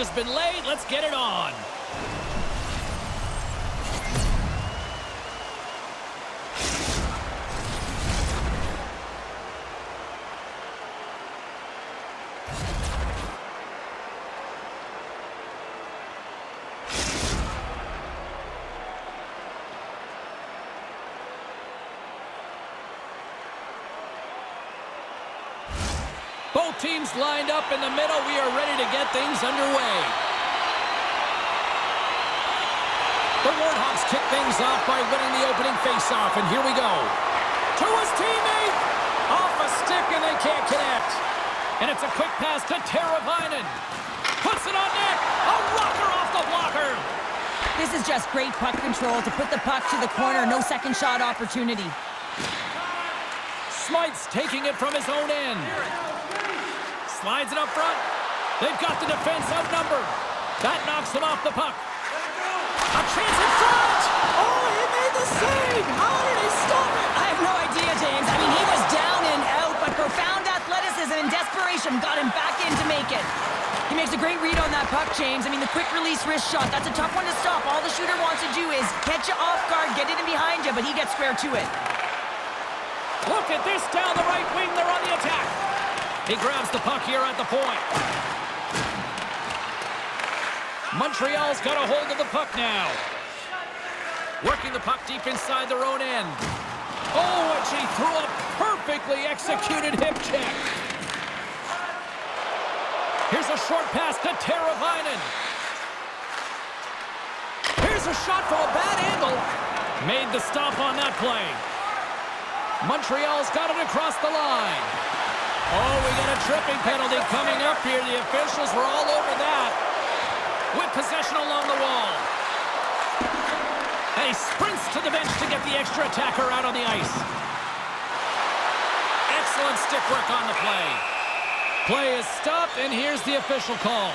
has been laid. Let's get it on. Both teams lined up in the middle. We are ready to get things underway. The Warthogs kick things off by winning the opening faceoff, and here we go. To his teammate. Off a stick, and they can't connect. And it's a quick pass to TWW. Puts it on net. A rocker off the blocker. This is just great puck control to put the puck to the corner. No second shot opportunity. Smythe's taking it from his own end. Slides it up front. They've got the defense outnumbered. That knocks them off the puck. A chance in front! Oh, he made the save! How did he stop it? I have no idea, James. I mean, he was down and out, but profound athleticism and desperation got him back in to make it. He makes a great read on that puck, James. I mean, the quick release wrist shot, that's a tough one to stop. All the shooter wants to do is catch you off guard, get it in behind you, but he gets square to it. Look at this down the right wing. They're on the attack. He grabs the puck here at the point. Montreal's got a hold of the puck now. Working the puck deep inside their own end. Oh, and she threw a perfectly executed hip check. Here's a short pass to TWW. Here's a shot from a bad angle. Made the stop on that play. Montreal's got it across the line. Oh, we got a tripping penalty coming up here. The officials were all over that. With possession along the wall. And he sprints to the bench to get the extra attacker out on the ice. Excellent stick work on the play. Play is stopped, and here's the official call.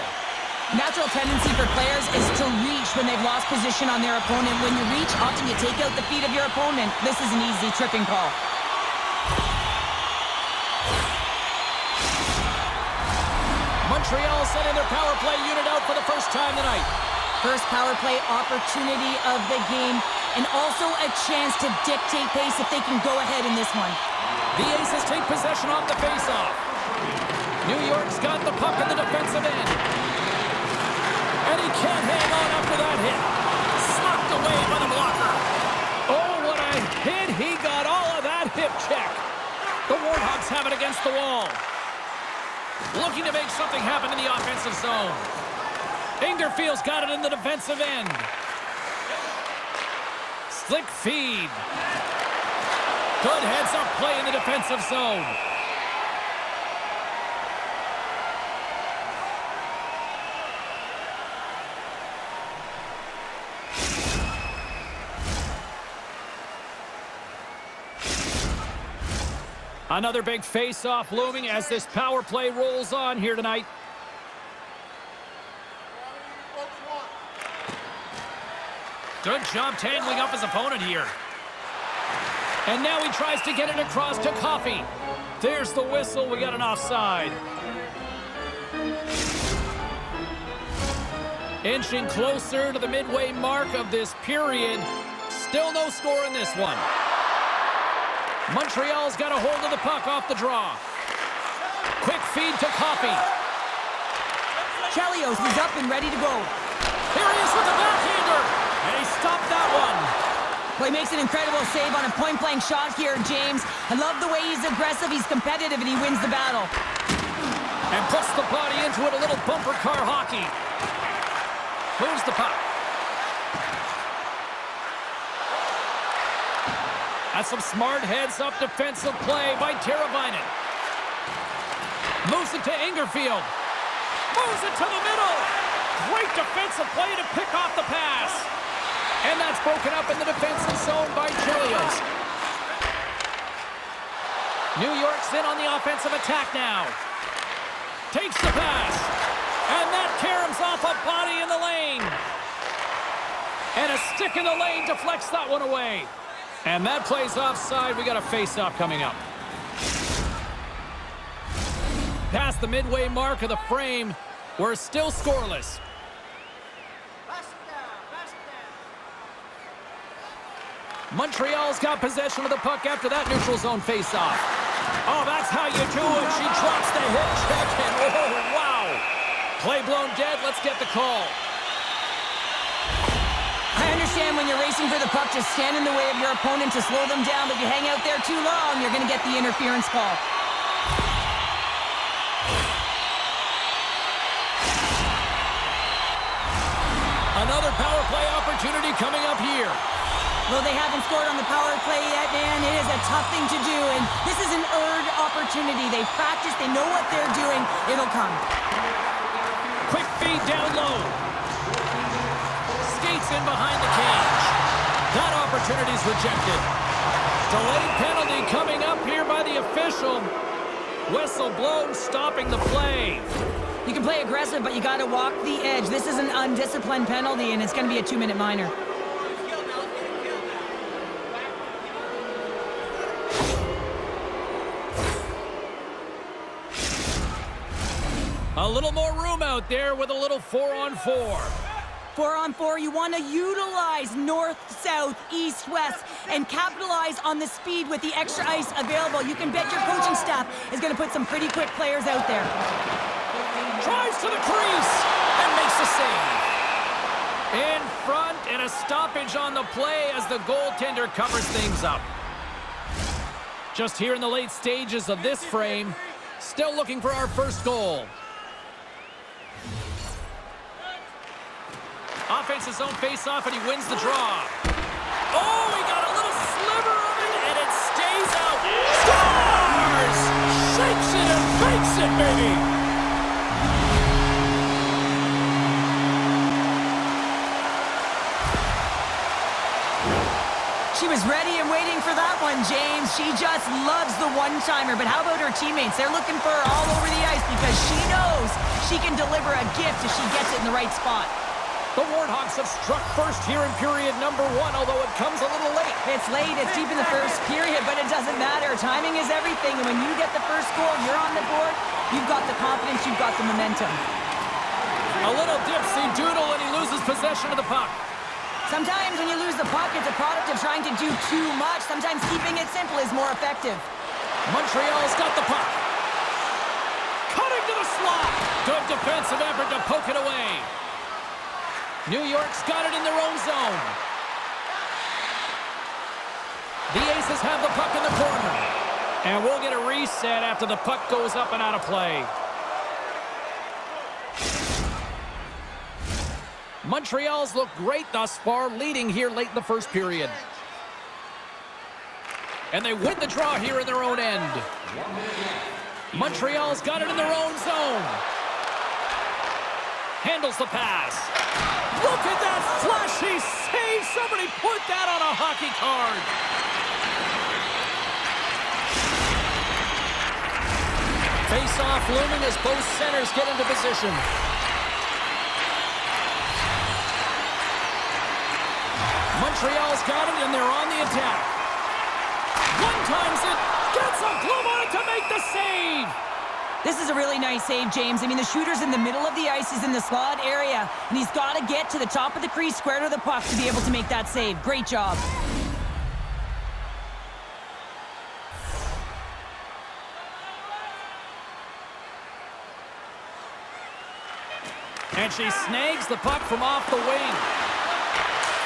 Natural tendency for players is to reach when they've lost position on their opponent. When you reach, often you take out the feet of your opponent. This is an easy tripping call. Montreal sending their power play unit out for the first time tonight. First power play opportunity of the game, and also a chance to dictate pace if they can go ahead in this one. The Aces take possession off the faceoff. New York's got the puck in the defensive end. And he can't hang on after that hit. Slapped away by the blocker. Oh, what a hit. He got all of that hip check. The Warthogs have it against the wall. Looking to make something happen in the offensive zone. Ingerfield's got it in the defensive end. Slick feed. Good heads-up play in the defensive zone. Another big face-off looming as this power play rolls on here tonight. Good job tangling up his opponent here. And now he tries to get it across to Coffey. There's the whistle. We got an offside. Inching closer to the midway mark of this period. Still no score in this one. Montreal's got a hold of the puck off the draw. Quick feed to Coffey. Chelios is up and ready to go. Here he is with the backhander. And he stopped that one. Well, he makes an incredible save on a point-blank shot here, James. I love the way he's aggressive, he's competitive, and he wins the battle. And puts the body into it, a little bumper car hockey. Moves the puck. That's some smart heads-up defensive play by TWW. Moves it to Ingerfield. Moves it to the middle. Great defensive play to pick off the pass. And that's broken up in the defensive zone by Chelios. New York's in on the offensive attack now. Takes the pass. And that caroms off a body in the lane. And a stick in the lane deflects that one away. And that plays offside. We got a face-off coming up. Past the midway mark of the frame. We're still scoreless. Montreal's got possession of the puck after that neutral zone faceoff. Oh, that's how you do it. She drops the hit check, and oh, wow. Play blown dead. Let's get the call. I understand when you're racing for the puck, just stand in the way of your opponent to slow them down, but if you hang out there too long, you're going to get the interference call. Another power play opportunity coming up here. Though they haven't scored on the power play yet, man, it is a tough thing to do, and this is an earned opportunity. They've practiced, they know what they're doing. It'll come. Quick feed down low. Skates in behind the cage. That opportunity's rejected. Delayed penalty coming up here by the official. Whistle blown, stopping the play. You can play aggressive, but you got to walk the edge. This is an undisciplined penalty, and it's going to be a 2-minute minor. A little more room out there with a little 4-on-4. 4-on-4, you want to utilize north, south, east, west, and capitalize on the speed with the extra ice available. You can bet your coaching staff is going to put some pretty quick players out there. Drives to the crease and makes the save. In front, and a stoppage on the play as the goaltender covers things up. Just here in the late stages of this frame, still looking for our first goal. Offense's own face-off, and he wins the draw. Oh, he got a little sliver of it, and it stays out. Scores! Shakes it and fakes it, baby! She was ready and waiting for that one, James. She just loves the one-timer. But how about her teammates? They're looking for her all over the ice because she knows she can deliver a gift if she gets it in the right spot. The Warthogs have struck first here in period number 1, although it comes a little late. It's late, it's deep in the first period, but it doesn't matter. Timing is everything, and when you get the first goal, you're on the board, you've got the confidence, you've got the momentum. A little dipsy-doodle, and he loses possession of the puck. Sometimes when you lose the puck, it's a product of trying to do too much. Sometimes keeping it simple is more effective. Montreal's got the puck. Cutting to the slot. Good defensive effort to poke it away. New York's got it in their own zone. The Aces have the puck in the corner. And we'll get a reset after the puck goes up and out of play. Montreal's looked great thus far, leading here late in the first period. And they win the draw here in their own end. Montreal's got it in their own zone. Handles the pass. Look at that flashy save. Somebody put that on a hockey card. Face-off looming as both centers get into position. Montreal's got it, and they're on the attack. One-times it. Gets a glove on it to make the save. This is a really nice save, James. I mean, the shooter's in the middle of the ice. He's in the slot area, and he's got to get to the top of the crease, square to the puck, to be able to make that save. Great job. And she snags the puck from off the wing.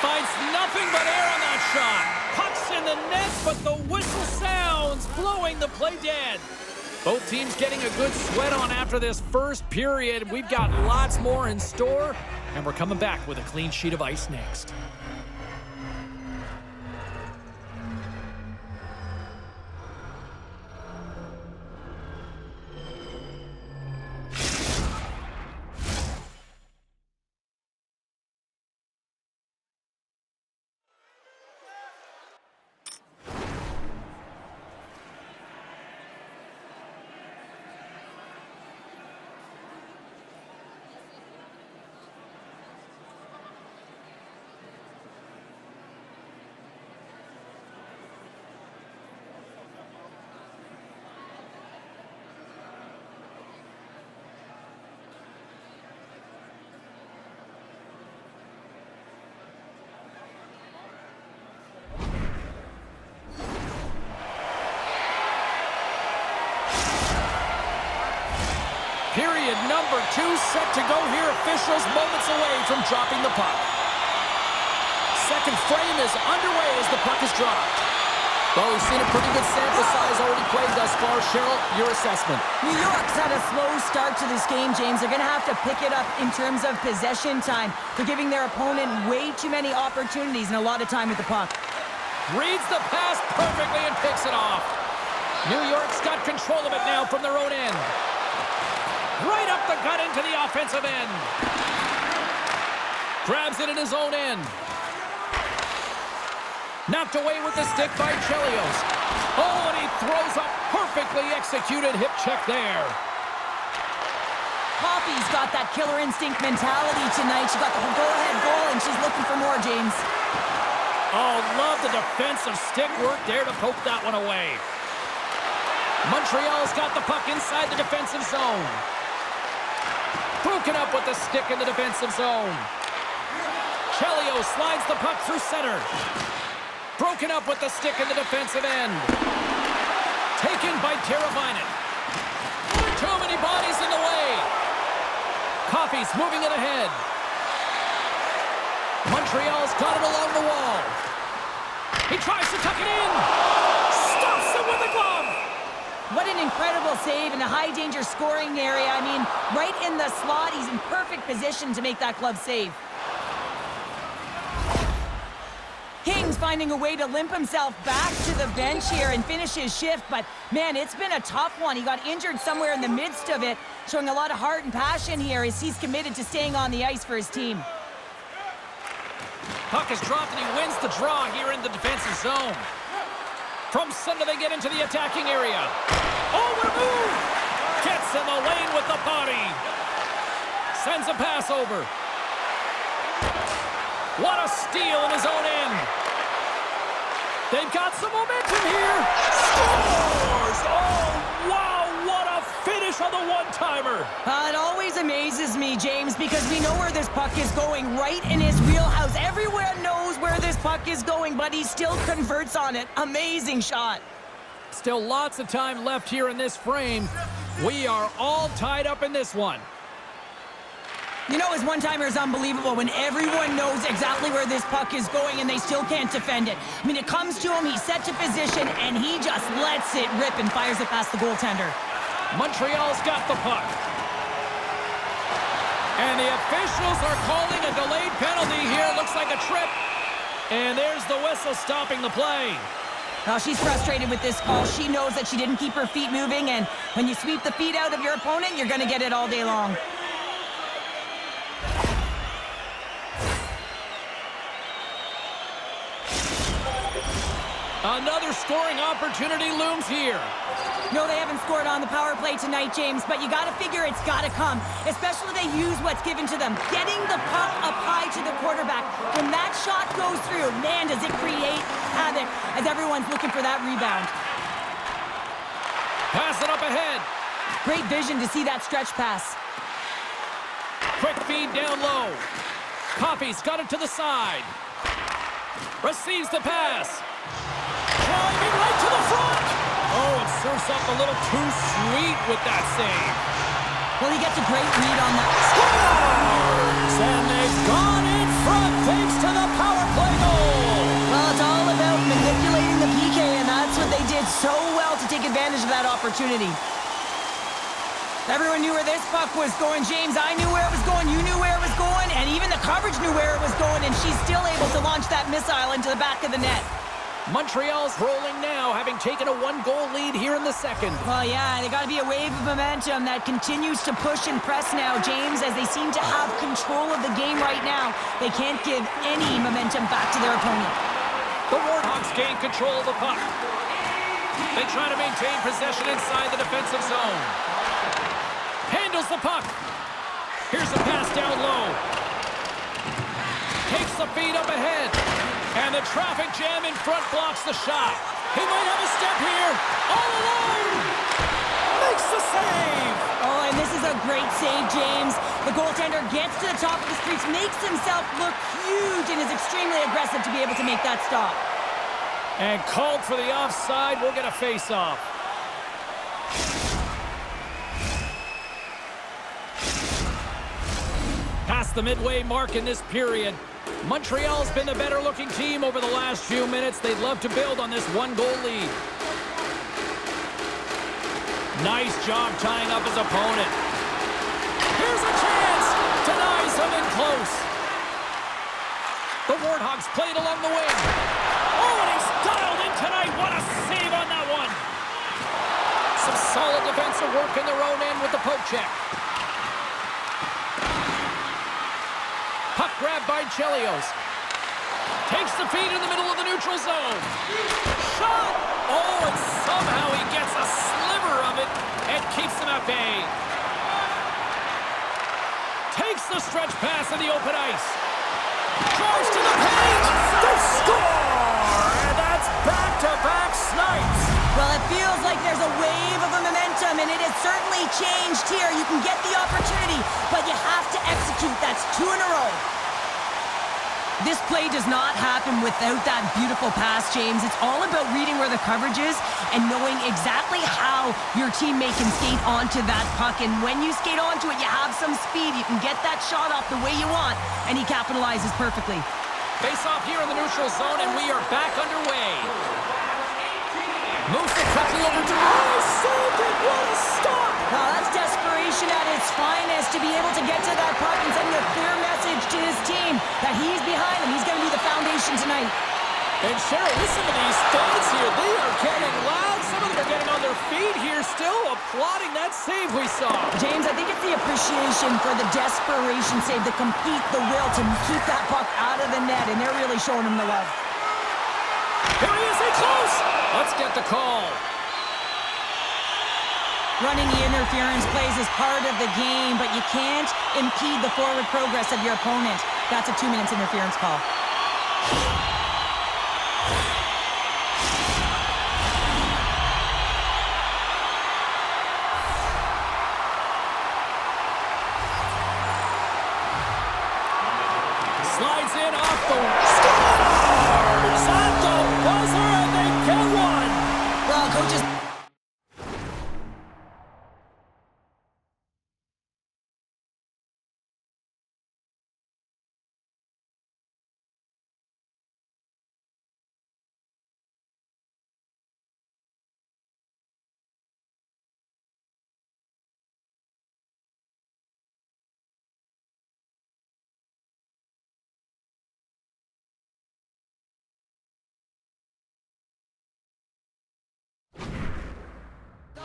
Finds nothing but air on that shot. Puck's in the net, but the whistle sounds, blowing the play dead. Both teams getting a good sweat on after this first period. We've got lots more in store, and we're coming back with a clean sheet of ice next. Period number 2 set to go here. Officials moments away from dropping the puck. Second frame is underway as the puck is dropped. Well, we've seen a pretty good sample size already played thus far. Cheryl, your assessment. New York's had a slow start to this game, James. They're going to have to pick it up in terms of possession time. They're giving their opponent way too many opportunities and a lot of time with the puck. Reads the pass perfectly and picks it off. New York's got control of it now from their own end. Right up the gut into the offensive end. Grabs it in his own end. Knocked away with the stick by Chelios. Oh, and he throws a perfectly executed hip check there. Poppy's got that killer instinct mentality tonight. She got the go-ahead goal, and she's looking for more, James. Oh, love the defensive stick work there to poke that one away. Montreal's got the puck inside the defensive zone. Broken up with the stick in the defensive zone. Chelios slides the puck through center. Broken up with the stick in the defensive end. Taken by Teravainen. Too many bodies in the way. Coffey's moving it ahead. Montreal's got it along the wall. He tries to tuck it in. Stops it with a glove. What an incredible save in a high-danger scoring area. I mean, right in the slot. He's in perfect position to make that glove save. King's finding a way to limp himself back to the bench here and finish his shift, but man, it's been a tough one. He got injured somewhere in the midst of it, showing a lot of heart and passion here as he's committed to staying on the ice for his team. Puck is dropped and he wins the draw here in the defensive zone. From center they get into the attacking area. Oh, what a move! Gets in the lane with the body. Sends a pass over. What a steal in his own end. They've got some momentum here. Scores! Oh, wow, what a finish on the one-timer. It always amazes me, James, because we know where this puck is going, right in his wheelhouse. Everywhere knows where this puck is going, but he still converts on it. Amazing shot. Still lots of time left here in this frame. We are all tied up in this one. You know, his one-timer is unbelievable when everyone knows exactly where this puck is going and they still can't defend it. I mean, it comes to him, he's set to position, and he just lets it rip and fires it past the goaltender. Montreal's got the puck. And the officials are calling a delayed penalty here. Looks like a trip. And there's the whistle stopping the play. Well, she's frustrated with this call. She knows that she didn't keep her feet moving, and when you sweep the feet out of your opponent, you're going to get it all day long. Another scoring opportunity looms here. No, they haven't scored on the power play tonight, James, but you got to figure it's got to come, especially they use what's given to them. Getting the puck up high to the quarterback. When that shot goes through, man, does it create havoc as everyone's looking for that rebound. Pass it up ahead. Great vision to see that stretch pass. Quick feed down low. Coffey's got it to the side. Receives the pass. Driving right to the front. Oh, it serves up a little too sweet with that save. Well, he gets a great read on that. Scores! And they've gone in front thanks to the power play goal. Well, it's all about manipulating the PK, and that's what they did so well to take advantage of that opportunity. Everyone knew where this puck was going, James. I knew where it was going, you knew where it was going, and even the coverage knew where it was going, and she's still able to launch that missile into the back of the net. Montreal's rolling now, having taken a one-goal lead here in the second. Well, yeah, they got to be a wave of momentum that continues to push and press now, James, as they seem to have control of the game right now. They can't give any momentum back to their opponent. The Warhawks gain control of the puck. They try to maintain possession inside the defensive zone. Handles the puck. Here's a pass down low. Takes the feed up ahead. And the traffic jam in front blocks the shot. He might have a step here. All alone. Makes the save. Oh, and this is a great save, James. The goaltender gets to the top of the crease, makes himself look huge, and is extremely aggressive to be able to make that stop. And called for the offside. We'll get a face-off. Past the midway mark in this period. Montreal's been the better-looking team over the last few minutes. They'd love to build on this one-goal lead. Nice job tying up his opponent. Here's a chance! Denies him in close. The Warthogs played along the wing. Oh, and he's dialed in tonight. What a save on that one. Some solid defensive work in their own end with the poke check. Puck grabbed by Chelios. Takes the feed in the middle of the neutral zone. Shot! Oh, and somehow he gets a sliver of it and keeps them at bay. Takes the stretch pass in the open ice. Drives to the paint. They score! And that's back-to-back snipes. Well, it feels like there's a wave of momentum, and it has certainly changed here. You can get the opportunity, but you have to execute. That's 2 in a row. This play does not happen without that beautiful pass, James. It's all about reading where the coverage is and knowing exactly how your teammate can skate onto that puck. And when you skate onto it, you have some speed. You can get that shot off the way you want, and he capitalizes perfectly. Face off here in the neutral zone, and we are back underway. Moves it quickly over to... Oh, saved it! What a stop! Well, that's desperation at its finest, to be able to get to that puck and sending a clear message to his team that he's behind him. He's going to be the foundation tonight. And Cheryl, listen to these fans here. They are getting loud. Some of them are getting on their feet here, still applauding that save we saw. James, I think it's the appreciation for the desperation save, the compete, the will to keep that puck out of the net, and they're really showing him the love. Here he is, in close! Let's get the call. Running the interference plays is part of the game, but you can't impede the forward progress of your opponent. That's a 2 minutes interference call. Slides in off the... Scores! At the buzzer, and they get one! Well, coaches...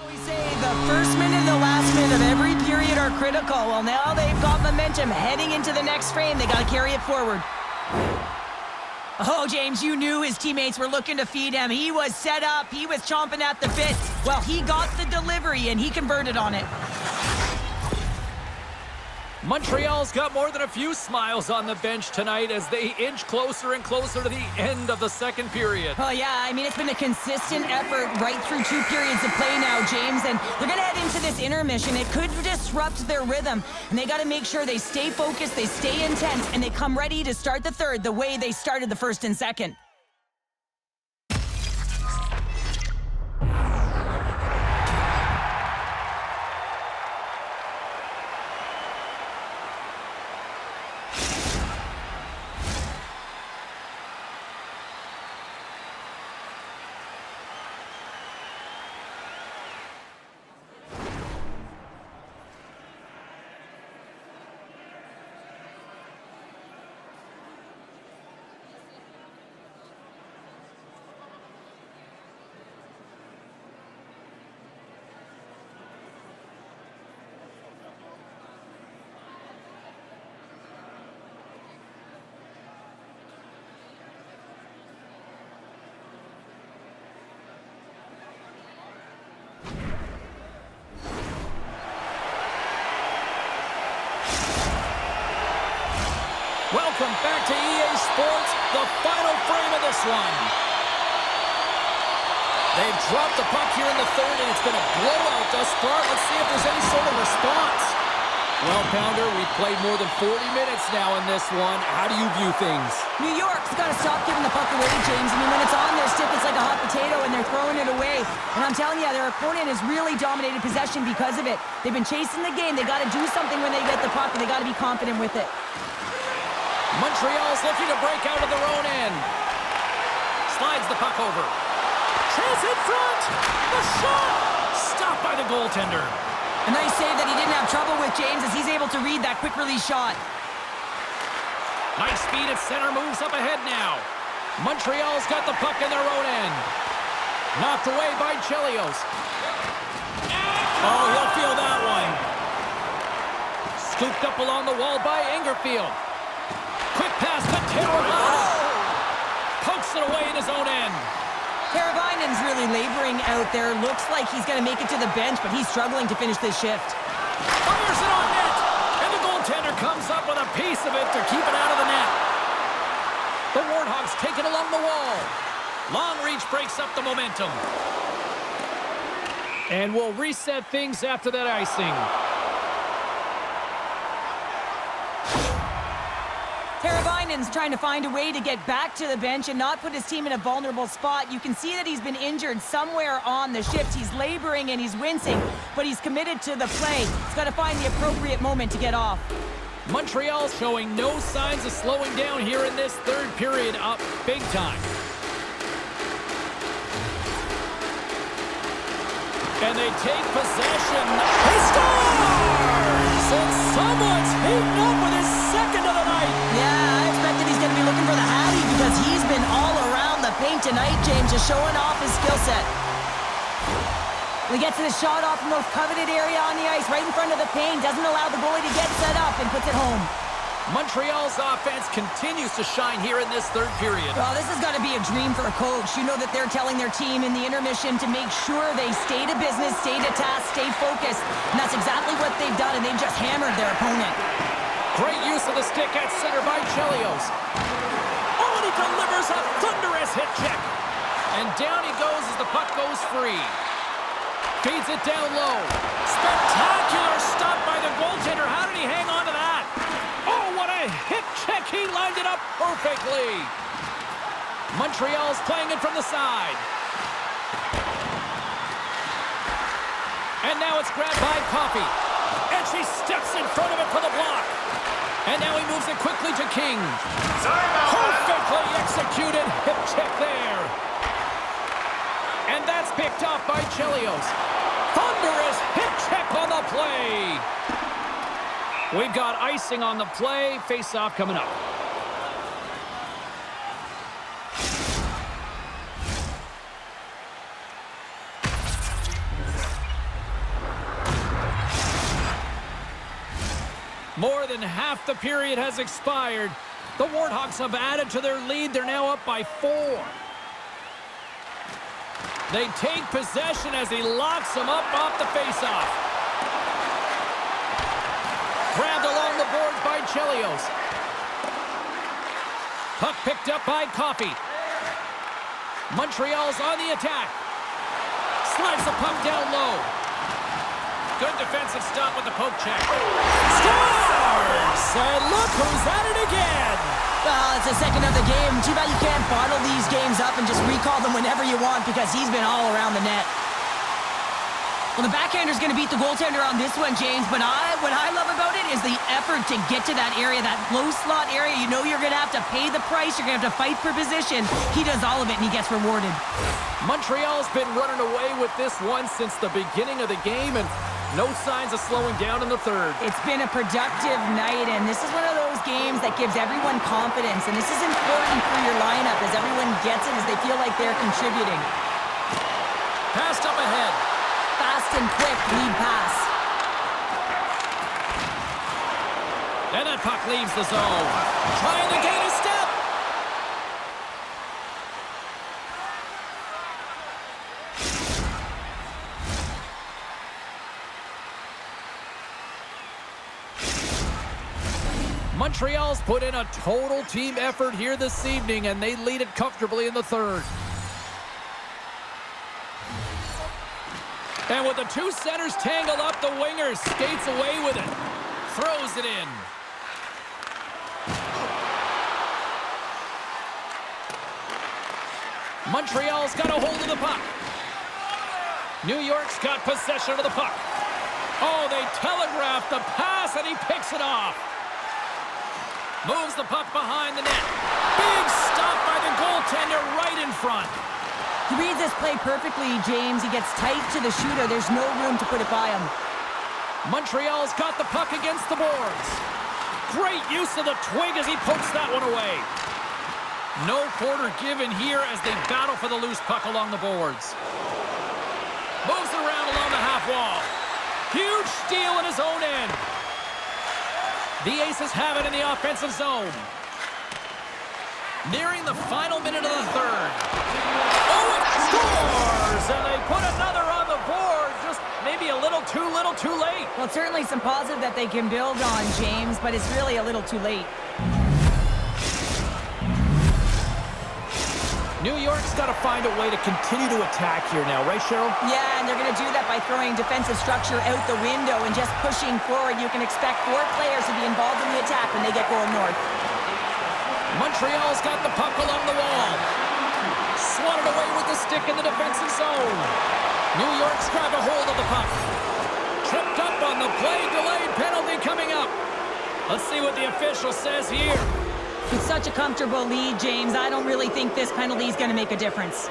We say the first minute and the last minute of every period are critical. Well, now they've got momentum heading into the next frame. They got to carry it forward. Oh, James, you knew his teammates were looking to feed him. He was set up. He was chomping at the bit. Well, he got the delivery, and he converted on it. Montreal's got more than a few smiles on the bench tonight as they inch closer and closer to the end of the second period. Oh, yeah, I mean, it's been a consistent effort right through 2 periods of play now, James, and they're going to head into this intermission. It could disrupt their rhythm, and they got to make sure they stay focused, they stay intense, and they come ready to start the third the way they started the first and second. Welcome back to EA Sports, the final frame of this one. They've dropped the puck here in the third, and it's been a blowout thus far. Let's see if there's any sort of response. Well, Pounder, we've played more than 40 minutes now in this one. How do you view things? New York's got to stop giving the puck away, James. I mean, when it's on their stick, it's like a hot potato, and they're throwing it away. And I'm telling you, their opponent has really dominated possession because of it. They've been chasing the game. They got to do something when they get the puck, and they got to be confident with it. Montreal's looking to break out of their own end. Slides the puck over. Chance in front. The shot. Stopped by the goaltender. A nice save that he didn't have trouble with, James, as he's able to read that quick release shot. Nice speed at center, moves up ahead now. Montreal's got the puck in their own end. Knocked away by Chelios. Oh, he'll feel that one. Scooped up along the wall by Ingerfield. Quick pass to Teravainen. Pokes it away in his own end. Teravainen's really laboring out there. Looks like he's going to make it to the bench, but he's struggling to finish this shift. Fires it on net. And the goaltender comes up with a piece of it to keep it out of the net. The Warthogs take it along the wall. Long reach breaks up the momentum. And we'll reset things after that icing. Teravainen's trying to find a way to get back to the bench and not put his team in a vulnerable spot. You can see that he's been injured somewhere on the shift. He's laboring and he's wincing, but he's committed to the play. He's got to find the appropriate moment to get off. Montreal showing no signs of slowing down here in this third period, up big time. And they take possession. He scores! And someone's heating up with his second of the night. Yeah, I expected he's going to be looking for the Hattie because he's been all around the paint tonight, James, just showing off his skill set. He gets the shot off the most coveted area on the ice, right in front of the paint, doesn't allow the goalie to get set up, and puts it home. Montreal's offense continues to shine here in this third period. Well, this has got to be a dream for a coach. You know that they're telling their team in the intermission to make sure they stay to business, stay to task, stay focused. And that's exactly what they've done, and they've just hammered their opponent. Great use of the stick at center by Chelios. Oh, and he delivers a thunderous hit check. And down he goes as the puck goes free. Feeds it down low. Spectacular stop by the goaltender. How did he hang on to that? Oh, what a hit check. He lined it up perfectly. Montreal's playing it from the side. And now it's grabbed by Coffey. And she steps in front of it for the block. And now he moves it quickly to King. Perfectly executed hip check there. And that's picked off by Chelios. Thunderous hip check on the play. We've got icing on the play. Face-off coming up. More than half the period has expired. The Warthogs have added to their lead. They're now up by 4. They take possession as he locks him up off the faceoff. Grabbed along the boards by Chelios. Puck picked up by Coffey. Montreal's on the attack. Slides the puck down low. Good defensive stop with the poke check. Scores! And look who's at it again. Well, it's the second of the game. Too bad you can't bottle these games up and just recall them whenever you want because he's been all around the net. Well, the backhander's going to beat the goaltender on this one, James, but what I love about it is the effort to get to that area, that low slot area. You know you're going to have to pay the price. You're going to have to fight for position. He does all of it, and he gets rewarded. Montreal's been running away with this one since the beginning of the game, and no signs of slowing down in the third. It's been a productive night, and this is one of those games that gives everyone confidence, and this is important for your lineup as everyone gets it, as they feel like they're contributing. Passed up ahead. Fast and quick lead pass. And that puck leaves the zone. Trying to gain a step. Montreal's put in a total team effort here this evening, and they lead it comfortably in the third. And with the two centers tangled up, the winger skates away with it. throws it in. Montreal's got a hold of the puck. New York's got possession of the puck. Oh, they telegraphed the pass, and he picks it off. Moves the puck behind the net. Big stop by the goaltender right in front. He reads this play perfectly, James. He gets tight to the shooter. There's no room to put it by him. Montreal's got the puck against the boards. Great use of the twig as he pokes that one away. No quarter given here as they battle for the loose puck along the boards. Moves it around along the half wall. Huge steal in his own end. The Aces have it in the offensive zone. Nearing the final minute of the third. Oh, it scores! And they put another on the board. Just maybe a little too late. Well, certainly some positive that they can build on, James, but it's really a little too late. New York's got to find a way to continue to attack here now, right, Cheryl? Yeah, and they're going to do that by throwing defensive structure out the window and just pushing forward. You can expect 4 players to be involved in the attack when they get going north. Montreal's got the puck along the wall. Swatted away with the stick in the defensive zone. New York's grabbed a hold of the puck. Tripped up on the play, delayed penalty coming up. Let's see what the official says here. It's such a comfortable lead, James. I don't really think this penalty is going to make a difference.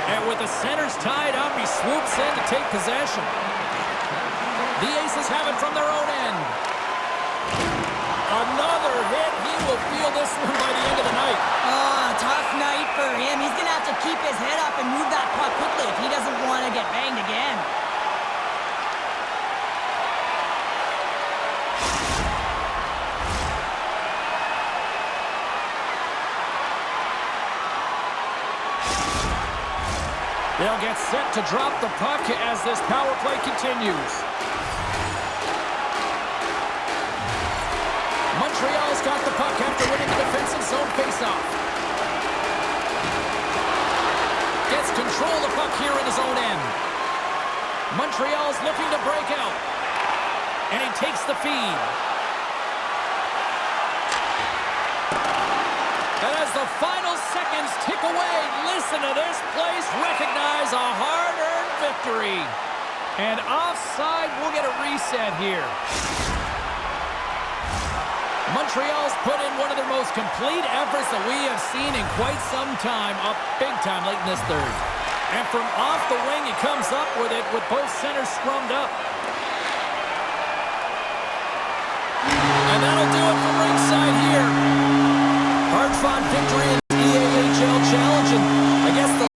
And with the centers tied up, he swoops in to take possession. The Aces have it from their own end. Another hit. He will feel this one by the end of the night. Oh, tough night for him. He's going to have to keep his head up and move that puck quickly if he doesn't want to get banged again. They'll get set to drop the puck as this power play continues. Montreal's got the puck after winning the defensive zone faceoff. Gets control of the puck here in his own end. Montreal's looking to break out. And he takes the feed. And as the final seconds tick away, listen to this place recognize a hard-earned victory. And offside, we'll get a reset here. Montreal's put in one of their most complete efforts that we have seen in quite some time, up big time late in this third. And from off the wing, he comes up with it with both centers scrummed up. And that'll